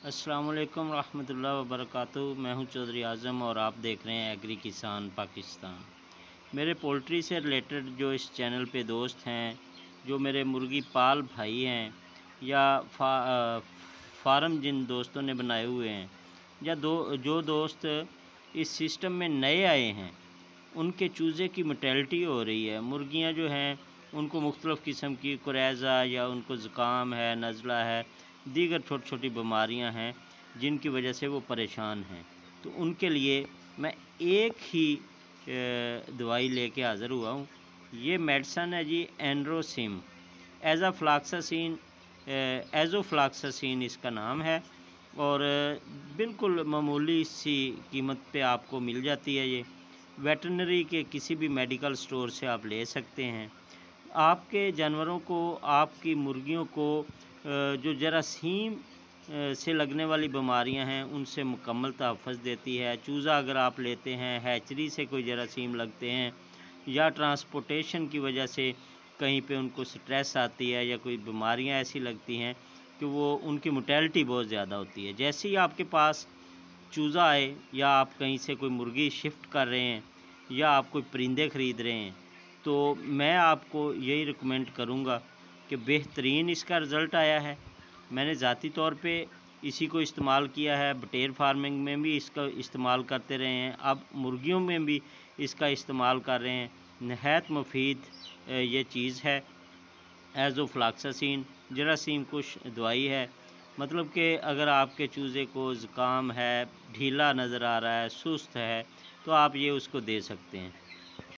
अस्सलाम वालेकुम रहमतुल्लाहि व बरकातुहू। मैं हूं चौधरी आज़म और आप देख रहे हैं एग्री किसान पाकिस्तान। मेरे पोल्ट्री से रिलेटेड जो इस चैनल पे दोस्त हैं, जो मेरे मुर्गी पाल भाई हैं या फार्म जिन दोस्तों ने बनाए हुए हैं या जो दोस्त इस सिस्टम में नए आए हैं, उनके चूज़े की मोर्टेलिटी हो रही है। मुर्गियां जो हैं उनको मुख्तलिफ़ किस्म की कुरैज़ा या उनको ज़ुकाम है, नज़ला है, दीगर छोटी छोटी बीमारियां हैं जिनकी वजह से वो परेशान हैं। तो उनके लिए मैं एक ही दवाई लेके हाज़िर हुआ हूँ। ये मेडिसन है जी एंड्रोसिम एज़ोफ्लाक्सासिन इसका नाम है और बिल्कुल मामूली सी कीमत पे आपको मिल जाती है। ये वेटरनरी के किसी भी मेडिकल स्टोर से आप ले सकते हैं। आपके जानवरों को, आपकी मुर्गियों को जो जरासीम से लगने वाली बीमारियां हैं उनसे मुकम्मल तहफ़्फ़ुज़ देती है। चूज़ा अगर आप लेते हैं, हैचरी से कोई जरासीम लगते हैं या ट्रांसपोर्टेशन की वजह से कहीं पे उनको स्ट्रेस आती है या कोई बीमारियां ऐसी लगती हैं कि वो उनकी मोर्टेलिटी बहुत ज़्यादा होती है। जैसे ही आपके पास चूज़ा आए या आप कहीं से कोई मुर्गी शिफ्ट कर रहे हैं या आप कोई परिंदे ख़रीद रहे हैं, तो मैं आपको यही रिकमेंड करूँगा कि बेहतरीन इसका रिज़ल्ट आया है। मैंने ज़ाती तौर पे इसी को इस्तेमाल किया है, बटेर फार्मिंग में भी इसका इस्तेमाल करते रहे हैं, अब मुर्गियों में भी इसका इस्तेमाल कर रहे हैं। नहायत मुफीद ये चीज़ है। एज़ोफ्लाक्सासिन जरासीम कुश दवाई है। मतलब कि अगर आपके चूज़े को ज़ुकाम है, ढीला नज़र आ रहा है, सुस्त है, तो आप ये उसको दे सकते हैं।